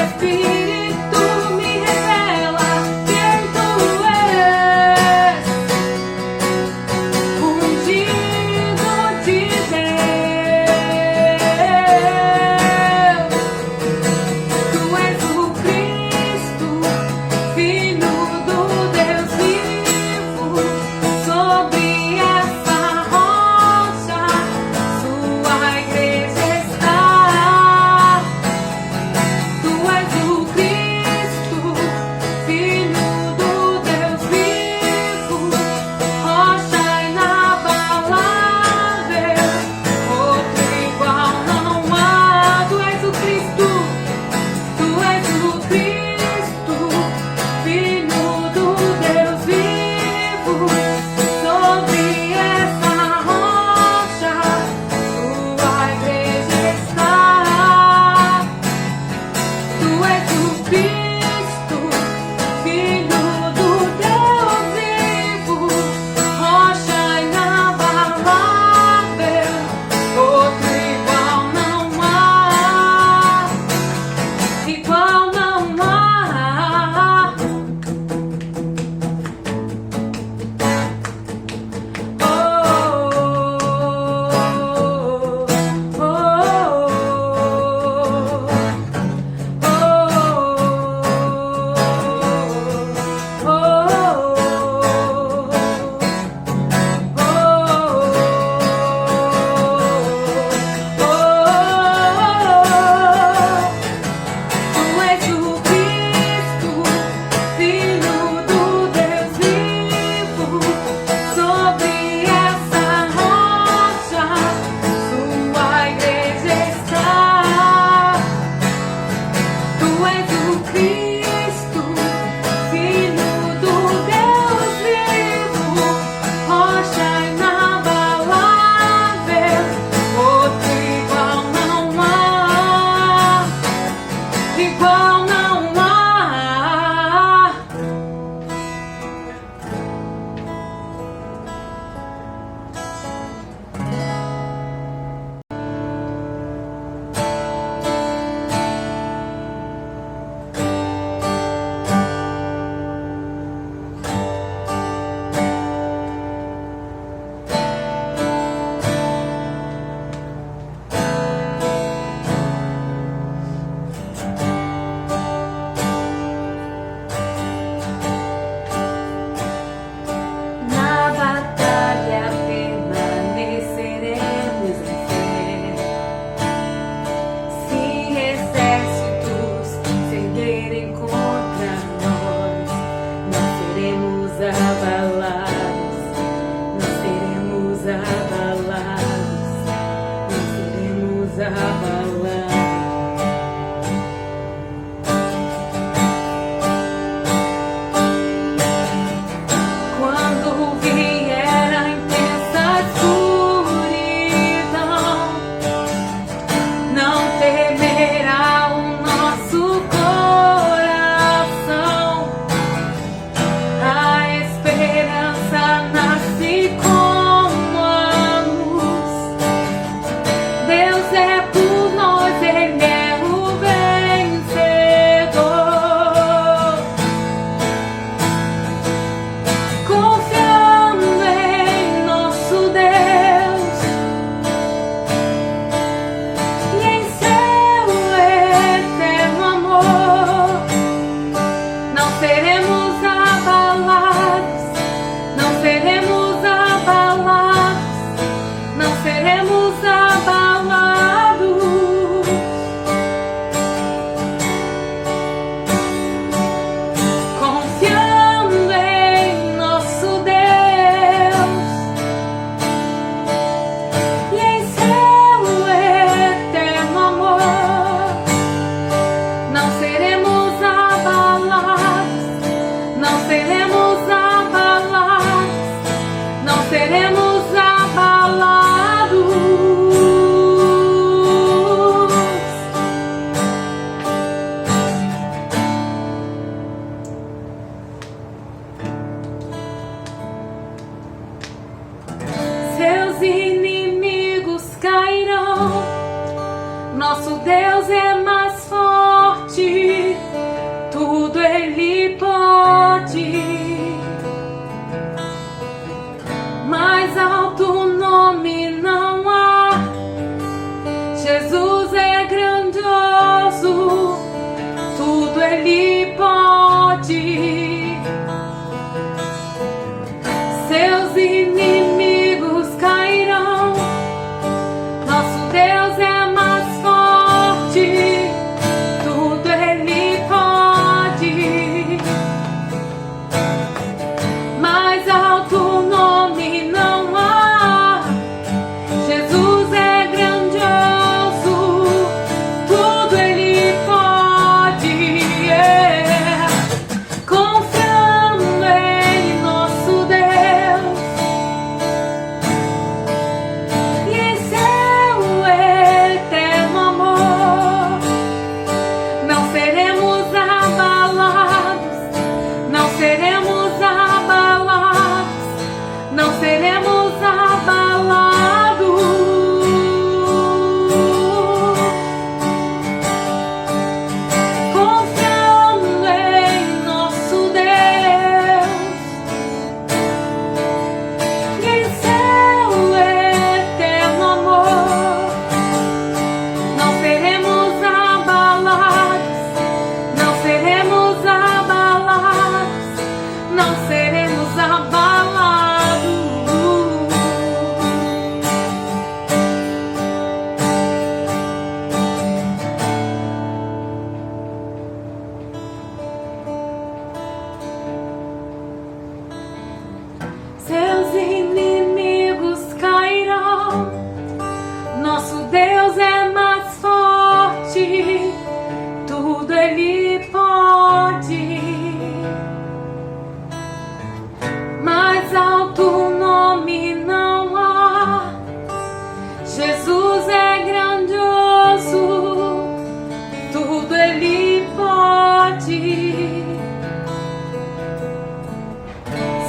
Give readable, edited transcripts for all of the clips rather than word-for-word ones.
Espírito me revela.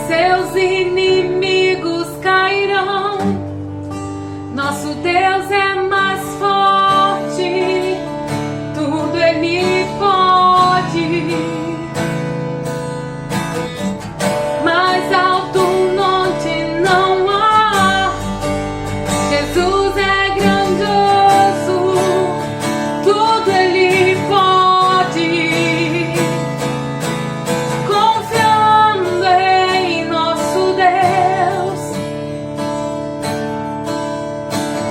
Seus inimigos cairão. Nosso Deus é mais forte, tudo Ele pode. Mais alto onde não há, Jesus é grandioso, tudo Ele pode. Confiando em nosso Deus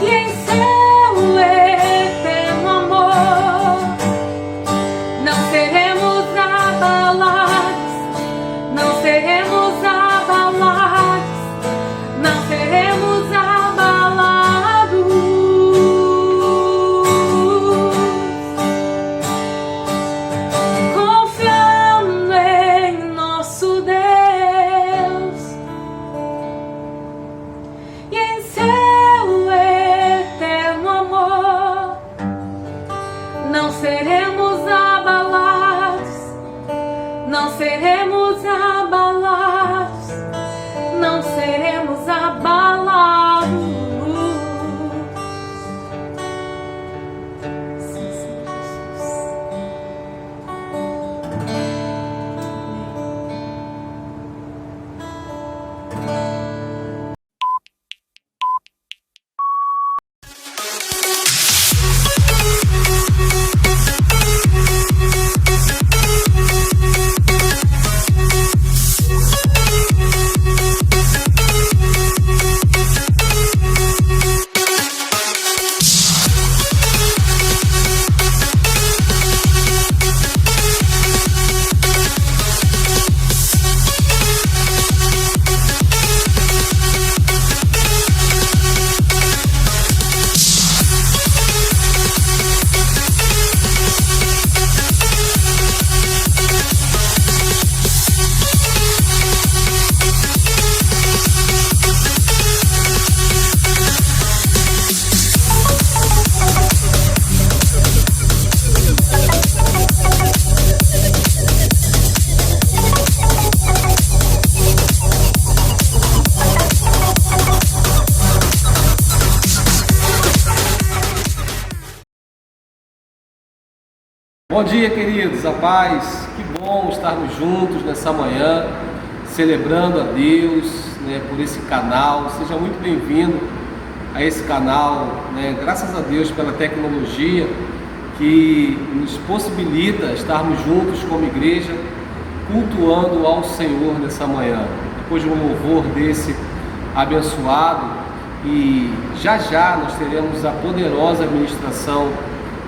e em seu eterno amor, não seremos abalados, não seremos abalados, não seremos abalados. Confiando em nosso Deus e em seu eterno amor, não seremos abalados, não seremos abalados, não seremos abalados. Sim, Senhor Jesus. Bom dia, queridos, a paz, que bom estarmos juntos nessa manhã, celebrando a Deus, por esse canal. Seja muito bem-vindo a esse canal, graças a Deus pela tecnologia que nos possibilita estarmos juntos como igreja, cultuando ao Senhor nessa manhã. Depois de um louvor desse abençoado, e já nós teremos a poderosa ministração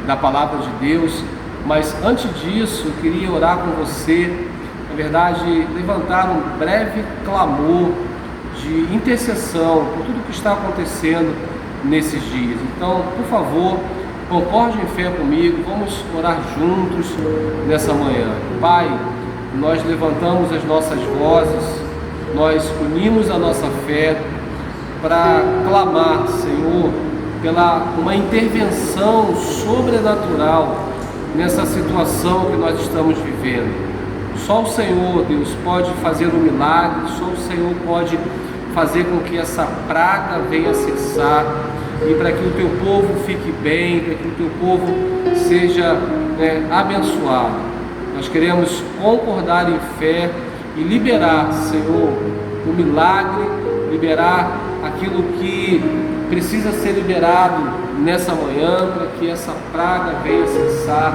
da Palavra de Deus. Mas antes disso, eu queria orar com você, na verdade, levantar um breve clamor de intercessão por tudo que está acontecendo nesses dias. Então, por favor, concorde em fé comigo, vamos orar juntos nessa manhã. Pai, nós levantamos as nossas vozes, nós unimos a nossa fé para clamar, Senhor, pela uma intervenção sobrenatural nessa situação que nós estamos vivendo. Só o Senhor, Deus, pode fazer um milagre, só o Senhor pode fazer com que essa praga venha cessar e para que o teu povo fique bem, para que o teu povo seja abençoado. Nós queremos concordar em fé e liberar, Senhor, o milagre, liberar aquilo que precisa ser liberado nessa manhã, para que essa praga venha cessar,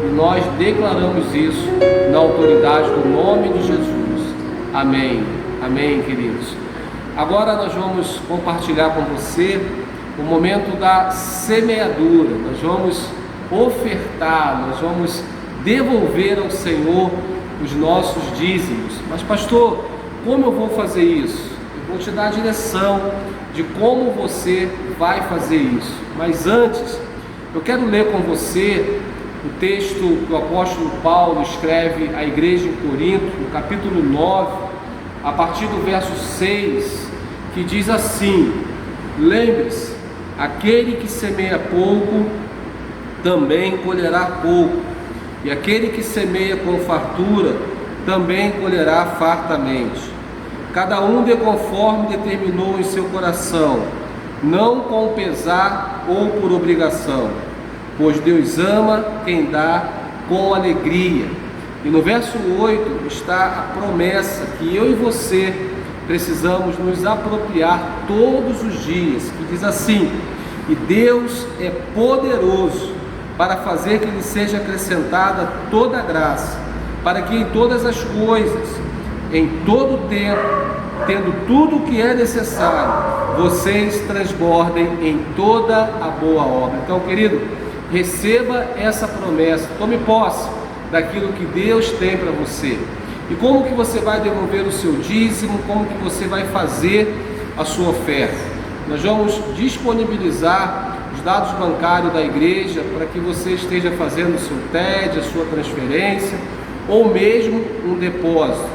e nós declaramos isso na autoridade do nome de Jesus. Amém. Amém, queridos. Agora nós vamos compartilhar com você o momento da semeadura. Nós vamos ofertar, nós vamos devolver ao Senhor os nossos dízimos. Mas pastor, como eu vou fazer isso? Eu vou te dar a direção de como você vai fazer isso. Mas antes, eu quero ler com você o texto que o apóstolo Paulo escreve à igreja em Corinto, no capítulo 9, a partir do verso 6, que diz assim: lembre-se, aquele que semeia pouco, também colherá pouco, e aquele que semeia com fartura também colherá fartamente. Cada um dê conforme determinou em seu coração, não com pesar ou por obrigação, pois Deus ama quem dá com alegria. E no verso 8 está a promessa que eu e você precisamos nos apropriar todos os dias, que diz assim: e Deus é poderoso para fazer que lhe seja acrescentada toda a graça, para que em todas as coisas, em todo o tempo, tendo tudo o que é necessário, vocês transbordem em toda a boa obra. Então, querido, receba essa promessa, tome posse daquilo que Deus tem para você. E como que você vai devolver o seu dízimo, como que você vai fazer a sua oferta? Nós vamos disponibilizar os dados bancários da igreja para que você esteja fazendo o seu TED, a sua transferência, ou mesmo um depósito.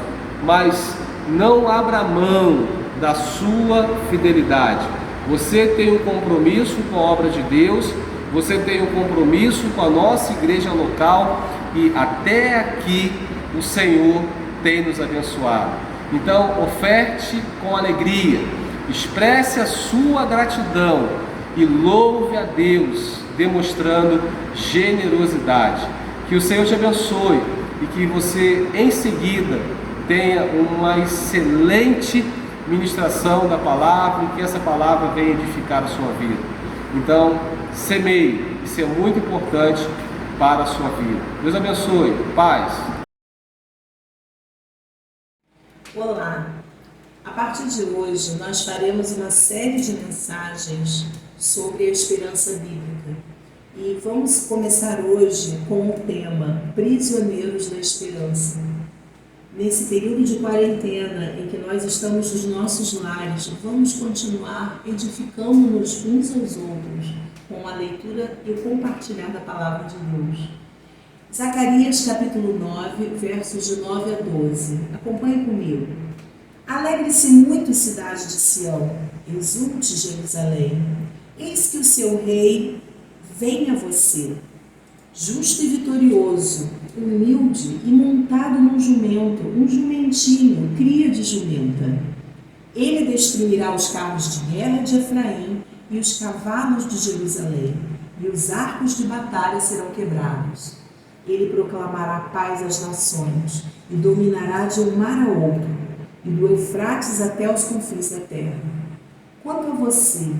Mas não abra mão da sua fidelidade. Você tem um compromisso com a obra de Deus, você tem um compromisso com a nossa igreja local, e até aqui o Senhor tem nos abençoado. Então, oferte com alegria, expresse a sua gratidão e louve a Deus, demonstrando generosidade. Que o Senhor te abençoe e que você, em seguida, tenha uma excelente ministração da palavra e que essa palavra venha edificar a sua vida. Então, semeie, isso é muito importante para a sua vida. Deus abençoe. Paz. Olá! A partir de hoje nós faremos uma série de mensagens sobre a esperança bíblica. E vamos começar hoje com o tema Prisioneiros da Esperança. Nesse período de quarentena em que nós estamos nos nossos lares, vamos continuar edificando-nos uns aos outros com a leitura e o compartilhar da Palavra de Deus. Zacarias capítulo 9, versos de 9 a 12. Acompanhe comigo. Alegre-se muito, cidade de Sião, exulte Jerusalém. Eis que o seu rei vem a você, justo e vitorioso, humilde e montado num jumento, um jumentinho, cria de jumenta. Ele destruirá os carros de guerra de Efraim e os cavalos de Jerusalém, e os arcos de batalha serão quebrados. Ele proclamará paz às nações e dominará de um mar a outro, e do Eufrates até os confins da terra. Quanto a você,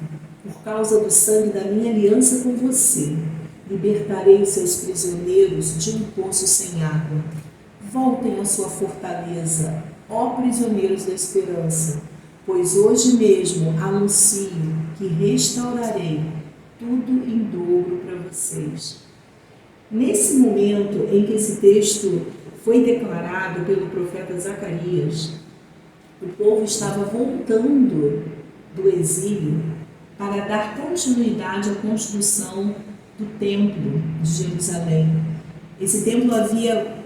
por causa do sangue da minha aliança com você, libertarei os seus prisioneiros de um poço sem água. Voltem à sua fortaleza, ó prisioneiros da esperança, pois hoje mesmo anuncio que restaurarei tudo em dobro para vocês. Nesse momento em que esse texto foi declarado pelo profeta Zacarias, o povo estava voltando do exílio para dar continuidade à construção do templo de Jerusalém. Esse templo havia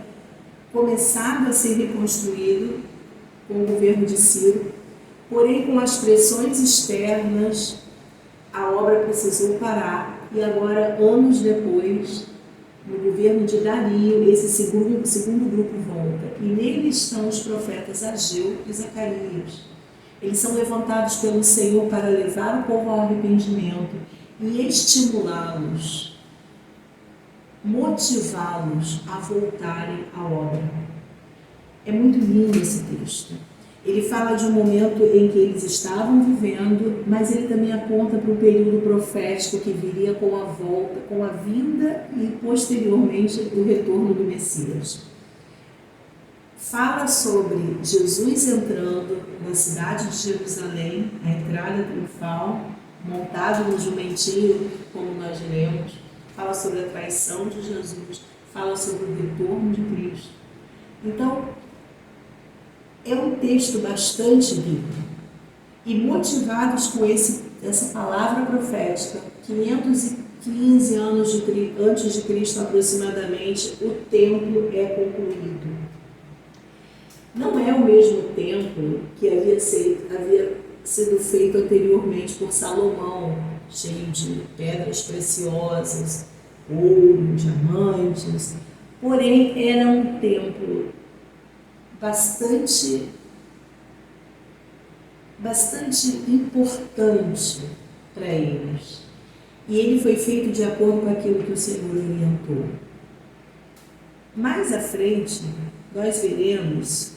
começado a ser reconstruído com o governo de Ciro, porém com as pressões externas a obra precisou parar e agora, anos depois, no governo de Dario, esse segundo grupo volta, e nele estão os profetas Ageu e Zacarias. Eles são levantados pelo Senhor para levar o povo ao arrependimento e estimulá-los, motivá-los a voltarem à obra. É muito lindo esse texto. Ele fala de um momento em que eles estavam vivendo, mas ele também aponta para o período profético que viria com a volta, com a vinda e posteriormente o retorno do Messias. Fala sobre Jesus entrando na cidade de Jerusalém, a entrada triunfal, montado no jumentinho, como nós lemos. Fala sobre a traição de Jesus, fala sobre o retorno de Cristo. Então, é um texto bastante bíblico. E motivados com essa palavra profética, 515 anos antes de Cristo aproximadamente, o templo é concluído. Não é o mesmo templo que havia sido feito anteriormente por Salomão, cheio de pedras preciosas, ouro, diamantes. Porém, era um templo bastante importante para eles. E ele foi feito de acordo com aquilo que o Senhor orientou. Mais à frente, nós veremos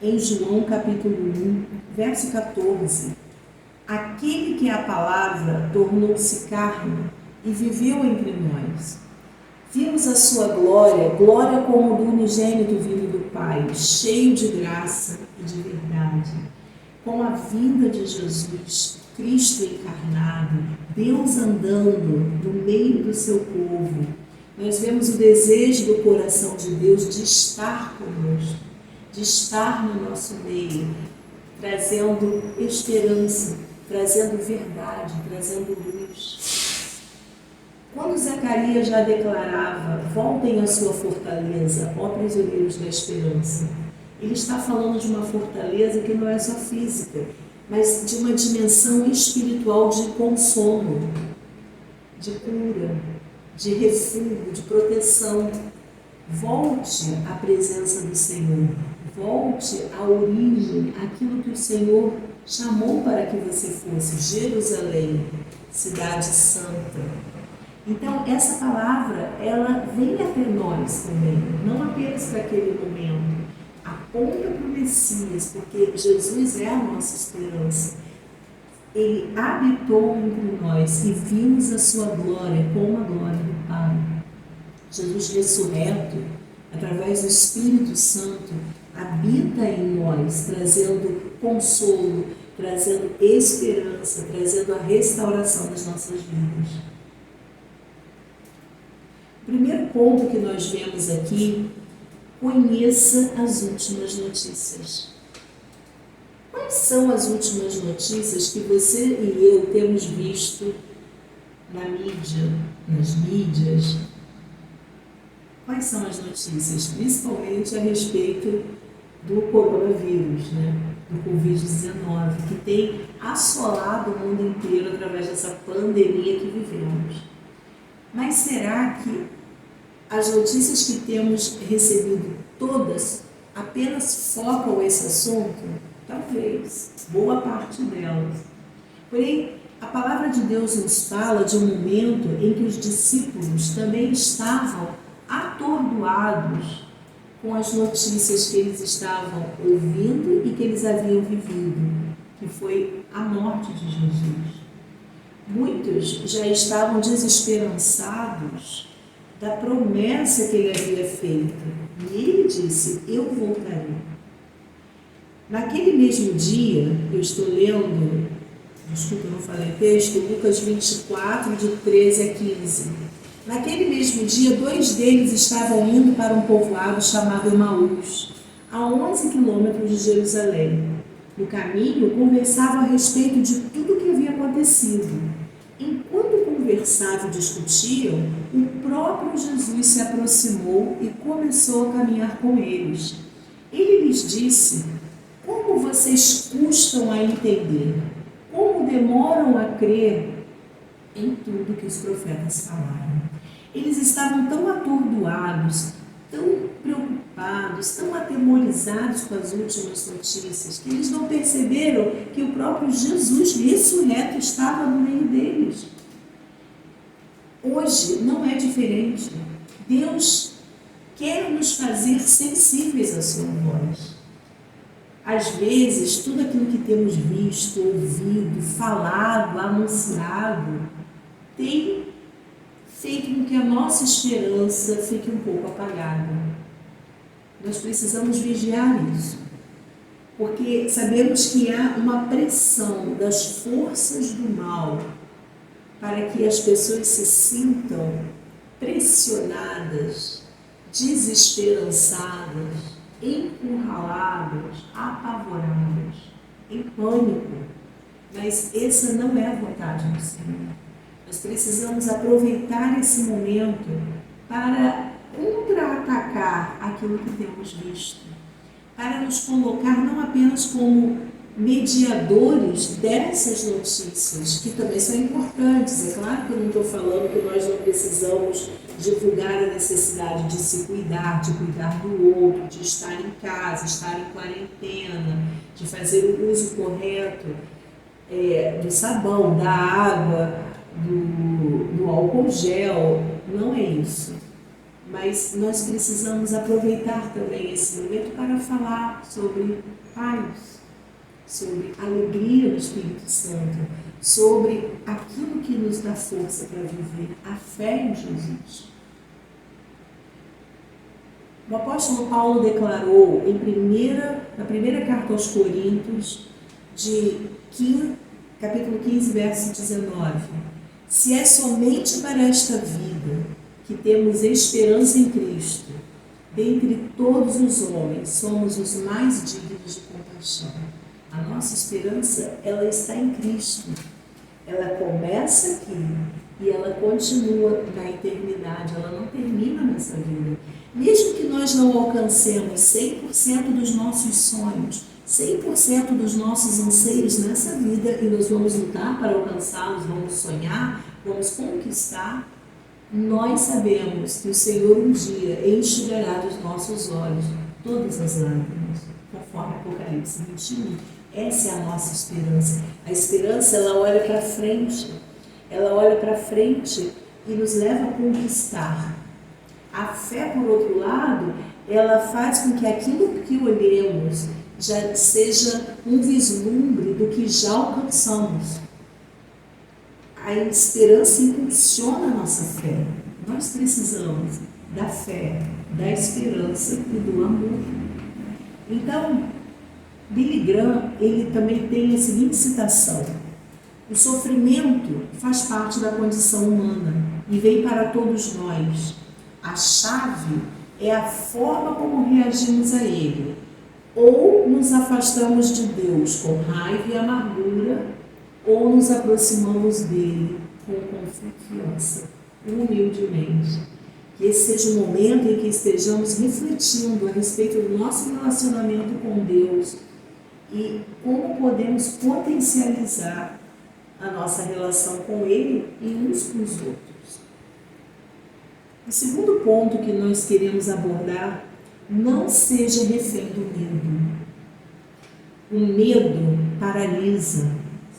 em João capítulo 1, verso 14, aquele que é a palavra tornou-se carne e viveu entre nós. Vimos a sua glória, glória como do unigênito vindo do Pai, cheio de graça e de verdade. Com a vinda de Jesus, Cristo encarnado, Deus andando no meio do seu povo, nós vemos o desejo do coração de Deus de estar conosco, de estar no nosso meio, trazendo esperança, trazendo verdade, trazendo luz. Quando Zacarias já declarava, voltem à sua fortaleza, ó prisioneiros da esperança, ele está falando de uma fortaleza que não é só física, mas de uma dimensão espiritual de consolo, de cura, de refúgio, de proteção. Volte à presença do Senhor, volte à origem, aquilo que o Senhor chamou para que você fosse, Jerusalém, cidade santa. Então, essa palavra, ela vem até nós também, não apenas para aquele momento, aponta para o Messias, porque Jesus é a nossa esperança. Ele habitou entre nós e vimos a sua glória como a glória do Pai. Jesus ressurreto, através do Espírito Santo, habita em nós, trazendo consolo, trazendo esperança, trazendo a restauração das nossas vidas. O primeiro ponto que nós vemos aqui, conheça as últimas notícias. Quais são as últimas notícias que você e eu temos visto na mídia, nas mídias? Quais são as notícias? Principalmente a respeito do coronavírus, do Covid-19, que tem assolado o mundo inteiro através dessa pandemia que vivemos. Mas será que as notícias que temos recebido todas apenas focam esse assunto? Talvez, boa parte delas. Porém, a palavra de Deus nos fala de um momento em que os discípulos também estavam atordoados com as notícias que eles estavam ouvindo e que eles haviam vivido, que foi a morte de Jesus. Muitos já estavam desesperançados da promessa que ele havia feito. E ele disse, eu voltarei. Naquele mesmo dia, eu estou lendo, desculpa, eu não falei texto, Lucas 24, de 13 a 15. Naquele mesmo dia, 2 deles estavam indo para um povoado chamado Emaús, a 11 quilômetros de Jerusalém. No caminho, conversavam a respeito de tudo o que havia acontecido. Enquanto conversavam e discutiam, o próprio Jesus se aproximou e começou a caminhar com eles. Ele lhes disse, como vocês custam a entender? Como demoram a crer em tudo que os profetas falaram? Eles estavam tão atordoados, tão preocupados, tão atemorizados com as últimas notícias, que eles não perceberam que o próprio Jesus ressurreto estava no meio deles. Hoje não é diferente. Deus quer nos fazer sensíveis à sua voz. Às vezes, tudo aquilo que temos visto, ouvido, falado, anunciado, tem feito com que a nossa esperança fique um pouco apagada. Nós precisamos vigiar isso, porque sabemos que há uma pressão das forças do mal para que as pessoas se sintam pressionadas, desesperançadas, encurraladas, apavoradas, em pânico. Mas essa não é a vontade do Senhor. Nós precisamos aproveitar esse momento para contra-atacar aquilo que temos visto, para nos colocar não apenas como mediadores dessas notícias, que também são importantes. É claro que eu não estou falando que nós não precisamos divulgar a necessidade de se cuidar, de cuidar do outro, de estar em casa, estar em quarentena, de fazer o uso correto do sabão, da água, do álcool gel. Não é isso. Mas nós precisamos aproveitar também esse momento para falar sobre paz, sobre alegria no Espírito Santo, sobre aquilo que nos dá força para viver, a fé em Jesus. O apóstolo Paulo declarou na primeira carta aos Coríntios, capítulo 15, verso 19: se é somente para esta vida que temos esperança em Cristo, dentre todos os homens somos os mais dignos de compaixão. A nossa esperança, ela está em Cristo. Ela começa aqui e ela continua na eternidade, ela não termina nessa vida. Mesmo que nós não alcancemos 100% dos nossos sonhos, 100% dos nossos anseios nessa vida, e nós vamos lutar para alcançá-los, vamos sonhar, vamos conquistar, nós sabemos que o Senhor um dia enxugará dos nossos olhos todas as lágrimas, conforme Apocalipse 21. Essa é a nossa esperança. A esperança, ela olha para frente. Ela olha para frente e nos leva a conquistar. A fé, por outro lado, ela faz com que aquilo que olhemos já seja um vislumbre do que já alcançamos. A esperança impulsiona a nossa fé. Nós precisamos da fé, da esperança e do amor. Então, Billy Graham, ele também tem a seguinte citação: o sofrimento faz parte da condição humana e vem para todos nós. A chave é a forma como reagimos a ele. Ou nos afastamos de Deus com raiva e amargura, ou nos aproximamos dele com confiança, humildemente. Que esse seja o momento em que estejamos refletindo a respeito do nosso relacionamento com Deus e como podemos potencializar a nossa relação com Ele e uns com os outros. O segundo ponto que nós queremos abordar: não seja refém do medo. O medo paralisa,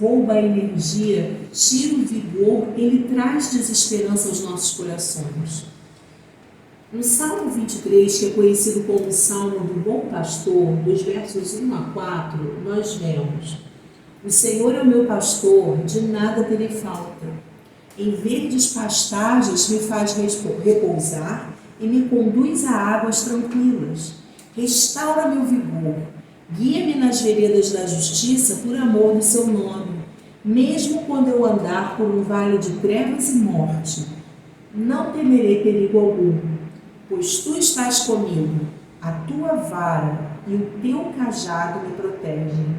rouba a energia, tira o vigor, ele traz desesperança aos nossos corações. No Salmo 23, que é conhecido como o Salmo do Bom Pastor, dos versos 1 a 4, nós vemos: o Senhor é o meu pastor, de nada terei falta. Em verdes pastagens me faz repousar e me conduz a águas tranquilas. Restaura meu vigor, guia-me nas veredas da justiça por amor do seu nome. Mesmo quando eu andar por um vale de trevas e morte, não temerei perigo algum, pois tu estás comigo, a tua vara e o teu cajado me protegem.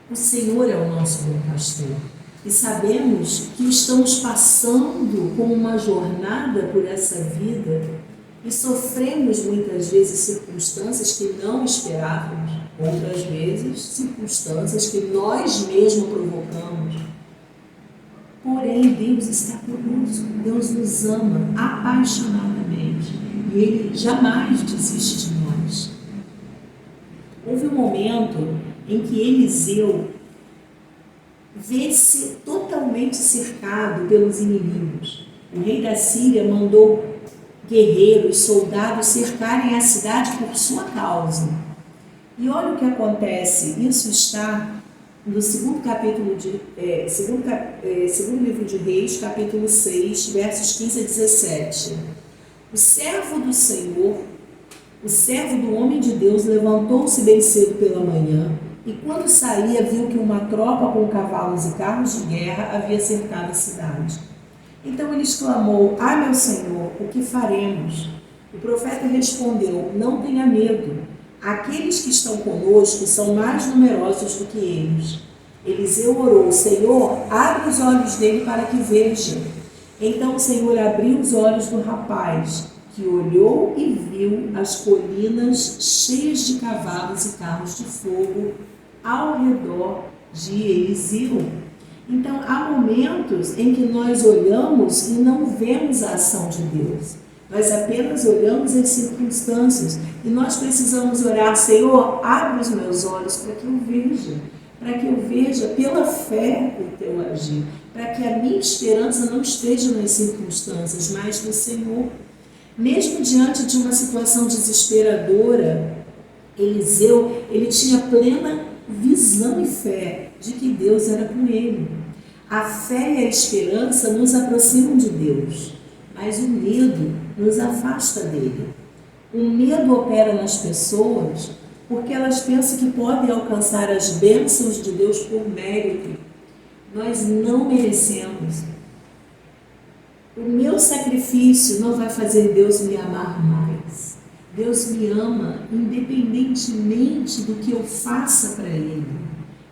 O Senhor é o nosso bom pastor. E sabemos que estamos passando com uma jornada por essa vida e sofremos muitas vezes circunstâncias que não esperávamos, outras vezes circunstâncias que nós mesmos provocamos. Porém, Deus está conosco, Deus nos ama apaixonadamente e Ele jamais desiste de nós. Houve um momento em que Eliseu vê-se totalmente cercado pelos inimigos. O rei da Síria mandou guerreiros, soldados cercarem a cidade por sua causa. E olha o que acontece. Isso está no segundo livro de Reis, capítulo 6, versos 15 a 17. O servo do Senhor, o servo do homem de Deus, levantou-se bem cedo pela manhã, e quando saía, viu que uma tropa com cavalos e carros de guerra havia cercado a cidade. Então ele exclamou: "Ah, meu Senhor, o que faremos?" O profeta respondeu: "Não tenha medo. Aqueles que estão conosco são mais numerosos do que eles." Eliseu orou: "Senhor, abre os olhos dele para que veja." Então o Senhor abriu os olhos do rapaz, que olhou e viu as colinas cheias de cavalos e carros de fogo ao redor de Eliseu. Então, há momentos em que nós olhamos e não vemos a ação de Deus. Nós apenas olhamos as circunstâncias e nós precisamos orar: Senhor, abre os meus olhos para que eu veja pela fé o teu agir, para que a minha esperança não esteja nas circunstâncias, mas no Senhor. Mesmo diante de uma situação desesperadora, Eliseu, ele tinha plena visão e fé de que Deus era com ele. A fé e a esperança nos aproximam de Deus, mas o medo nos afasta dele. O medo opera nas pessoas porque elas pensam que podem alcançar as bênçãos de Deus por mérito. Nós não merecemos. O meu sacrifício não vai fazer Deus me amar mais. Deus me ama independentemente do que eu faça para Ele.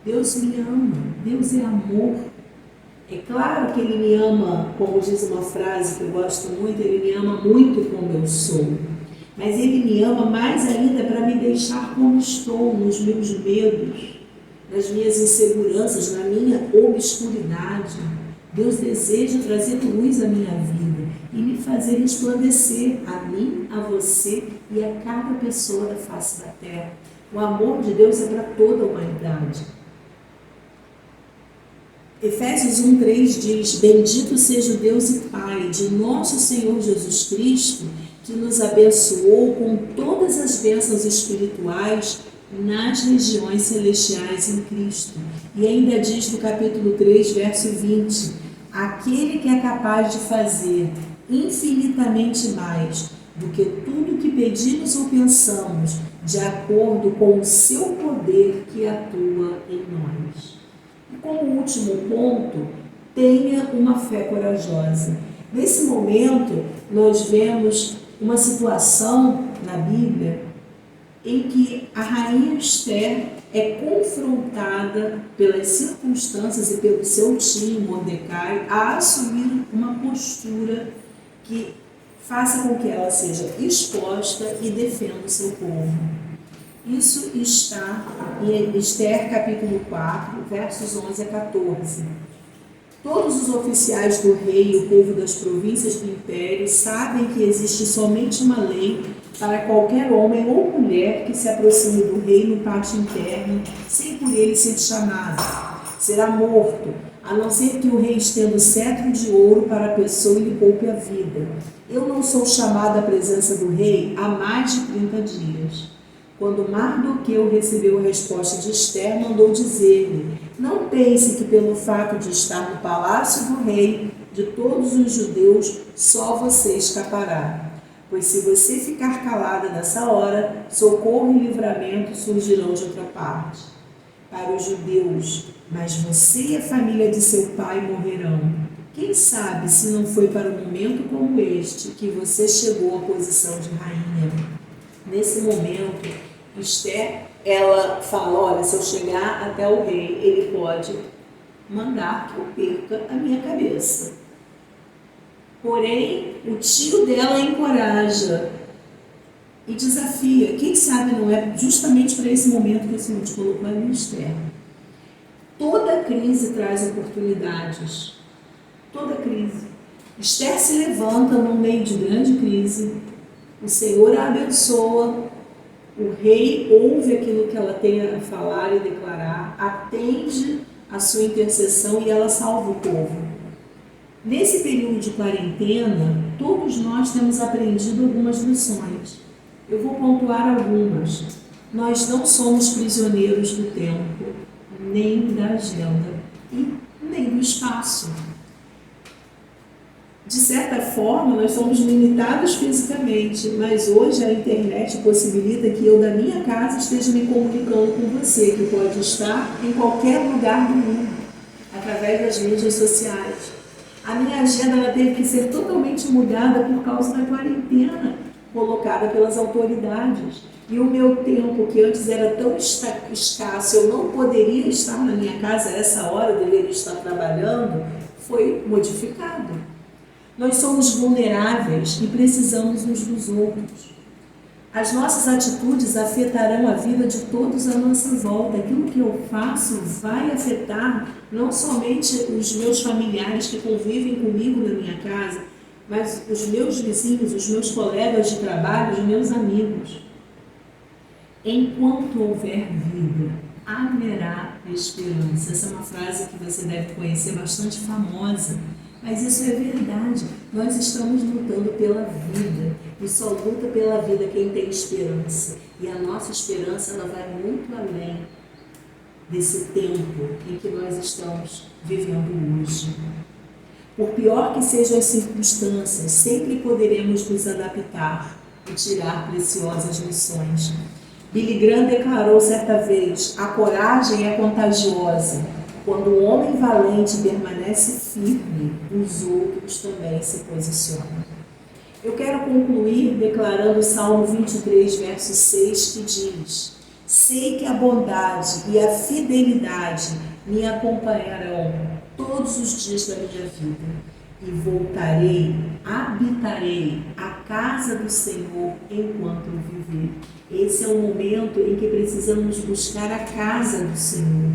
Deus me ama, Deus é amor. É claro que Ele me ama, como diz uma frase que eu gosto muito, Ele me ama muito como eu sou. Mas Ele me ama mais ainda para me deixar como estou, nos meus medos, nas minhas inseguranças, na minha obscuridade. Deus deseja trazer luz à minha vida e me fazer resplandecer a mim, a você e a cada pessoa da face da terra. O amor de Deus é para toda a humanidade. Efésios 1:3 diz: Bendito seja o Deus e Pai de nosso Senhor Jesus Cristo, que nos abençoou com todas as bênçãos espirituais nas regiões celestiais em Cristo. E ainda diz no capítulo 3, verso 20: Aquele que é capaz de fazer infinitamente mais do que tudo que pedimos ou pensamos, de acordo com o seu poder que atua em nós. E como último ponto, tenha uma fé corajosa. Nesse momento, nós vemos uma situação na Bíblia em que a rainha Esther é confrontada pelas circunstâncias e pelo seu tio Mordecai a assumir uma postura que faça com que ela seja exposta e defenda o seu povo. Isso está em Esther capítulo 4, versos 11 a 14. Todos os oficiais do rei e o povo das províncias do império sabem que existe somente uma lei para qualquer homem ou mulher que se aproxime do rei no pátio interno, sem por ele ser chamado. Será morto, a não ser que o rei estenda o cetro de ouro para a pessoa e lhe poupe a vida. Eu não sou chamado à presença do rei há mais de 30 dias. Quando Mardoqueu recebeu a resposta de Esther, mandou dizer-lhe: Não pense que pelo fato de estar no palácio do rei, de todos os judeus, só você escapará. Pois se você ficar calada nessa hora, socorro e livramento surgirão de outra parte. Para os judeus, mas você e a família de seu pai morrerão. Quem sabe se não foi para um momento como este que você chegou à posição de rainha? Nesse momento, Esther, ela fala: olha, se eu chegar até o rei, ele pode mandar que eu perca a minha cabeça. Porém, o tio dela a encoraja e desafia. Quem sabe não é justamente para esse momento que o Senhor te colocou ali, Esther. Toda crise traz oportunidades. Toda crise. Esther se levanta no meio de grande crise. O Senhor a abençoa. O rei ouve aquilo que ela tem a falar e declarar, atende a sua intercessão e ela salva o povo. Nesse período de quarentena, todos nós temos aprendido algumas lições. Eu vou pontuar algumas. Nós não somos prisioneiros do tempo, nem da agenda e nem do espaço. De certa forma, nós somos limitados fisicamente, mas hoje a internet possibilita que eu, da minha casa, esteja me comunicando com você, que pode estar em qualquer lugar do mundo, através das mídias sociais. A minha agenda ela teve que ser totalmente mudada por causa da quarentena colocada pelas autoridades. E o meu tempo, que antes era tão escasso, eu não poderia estar na minha casa a essa hora, eu deveria estar trabalhando, foi modificado. Nós somos vulneráveis e precisamos uns dos outros. As nossas atitudes afetarão a vida de todos à nossa volta. Aquilo que eu faço vai afetar Não somente os meus familiares que convivem comigo na minha casa, mas os meus vizinhos, os meus colegas de trabalho, os meus amigos. Enquanto houver vida, haverá esperança. Essa é uma frase que você deve conhecer, bastante famosa, mas isso é verdade. Nós estamos lutando pela vida, e só luta pela vida quem tem esperança. E a nossa esperança, ela vai muito além desse tempo em que nós estamos vivendo hoje. Por pior que sejam as circunstâncias, sempre poderemos nos adaptar e tirar preciosas lições. Billy Graham declarou certa vez: a coragem é contagiosa. Quando o homem valente permanece firme, os outros também se posicionam. Eu quero concluir declarando o Salmo 23, verso 6, que diz: sei que a bondade e a fidelidade me acompanharão todos os dias da minha vida, e voltarei, habitarei a casa do Senhor enquanto eu viver. Esse é o momento em que precisamos buscar a casa do Senhor,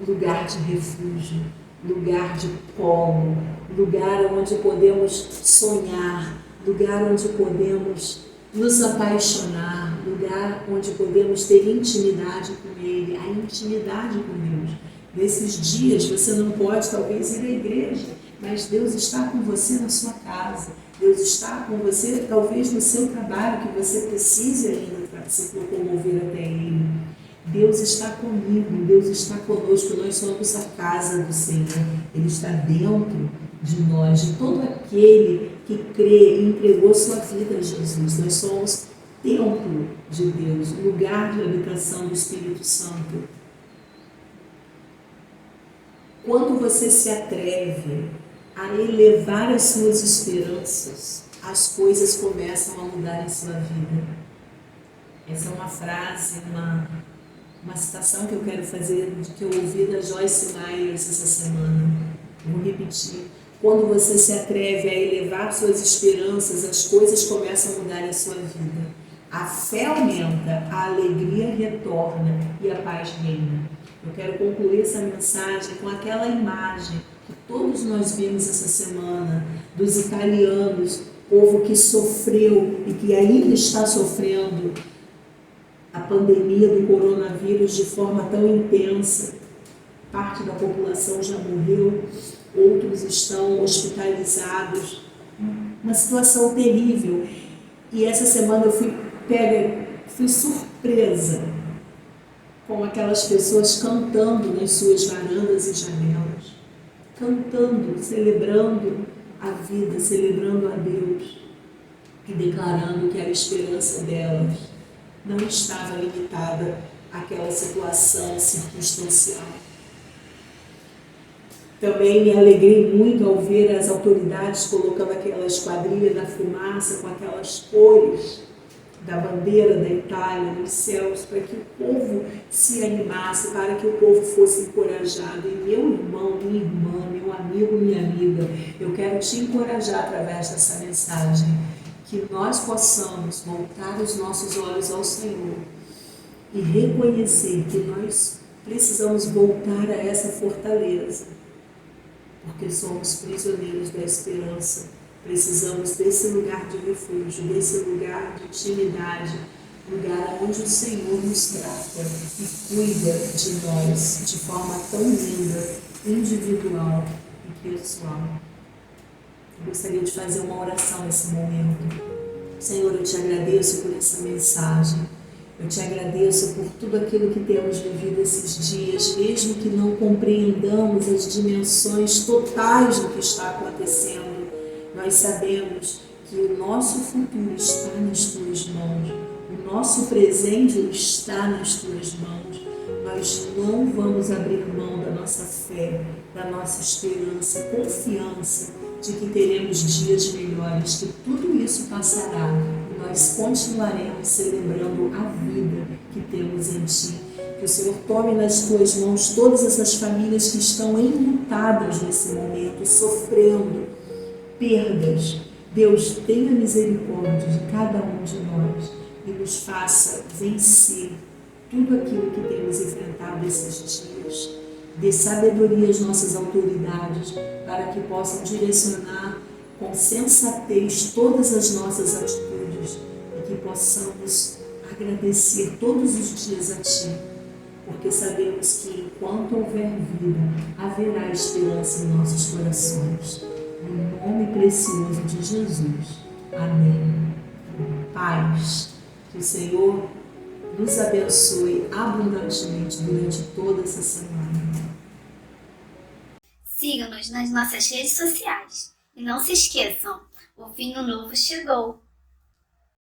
lugar de refúgio, lugar de colo, lugar onde podemos sonhar, lugar onde podemos nos apaixonar, lugar onde podemos ter intimidade com Ele, a intimidade com Deus. Nesses dias você não pode talvez ir à igreja, mas Deus está com você na sua casa, Deus está com você talvez no seu trabalho, que você precise ainda para se locomover até Ele. Deus está comigo, Deus está conosco, nós somos a casa do Senhor, Ele está dentro de nós, de todo aquele que crê e entregou sua vida a Jesus. Nós somos templo de Deus, lugar de habitação do Espírito Santo. Quando você se atreve a elevar as suas esperanças, as coisas começam a mudar em sua vida. Essa é uma frase, uma citação que eu quero fazer, que eu ouvi da Joyce Meyer essa semana. Vou repetir. Quando você se atreve a elevar suas esperanças, as coisas começam a mudar em sua vida. A fé aumenta, a alegria retorna e a paz reina. Eu quero concluir essa mensagem com aquela imagem que todos nós vimos essa semana, dos italianos, povo que sofreu e que ainda está sofrendo a pandemia do coronavírus de forma tão intensa. Parte da população já morreu, outros estão hospitalizados. Uma situação terrível. E essa semana eu fui surpresa com aquelas pessoas cantando nas suas varandas e janelas. Cantando, celebrando a vida, celebrando a Deus e declarando que a esperança delas não estava limitada àquela situação circunstancial. Também me alegrei muito ao ver as autoridades colocando aquela esquadrilha da fumaça com aquelas cores da bandeira da Itália nos céus, para que o povo se animasse, para que o povo fosse encorajado. E meu irmão, minha irmã, meu amigo, minha amiga, eu quero te encorajar através dessa mensagem, que nós possamos voltar os nossos olhos ao Senhor e reconhecer que nós precisamos voltar a essa fortaleza, porque somos prisioneiros da esperança. Precisamos desse lugar de refúgio, desse lugar de intimidade, lugar onde o Senhor nos trata e cuida de nós de forma tão linda, individual e pessoal. Eu gostaria de fazer uma oração nesse momento. Senhor, eu te agradeço por essa mensagem. Eu te agradeço por tudo aquilo que temos vivido esses dias, mesmo que não compreendamos as dimensões totais do que está acontecendo. Nós sabemos que o nosso futuro está nas tuas mãos, o nosso presente está nas tuas mãos. Nós não vamos abrir mão da nossa fé, da nossa esperança, confiança de que teremos dias melhores, que tudo isso passará e nós continuaremos celebrando a vida que temos em Ti. Que o Senhor tome nas tuas mãos todas essas famílias que estão enlutadas nesse momento, sofrendo perdas. Deus, tenha misericórdia de cada um de nós e nos faça vencer tudo aquilo que temos enfrentado esses dias. Dê sabedoria às nossas autoridades para que possam direcionar com sensatez todas as nossas atitudes e que possamos agradecer todos os dias a Ti, porque sabemos que enquanto houver vida, haverá esperança em nossos corações. No nome precioso de Jesus. Amém. Paz. Que o Senhor nos abençoe abundantemente durante toda essa semana. Siga-nos nas nossas redes sociais. E não se esqueçam, o vinho novo chegou.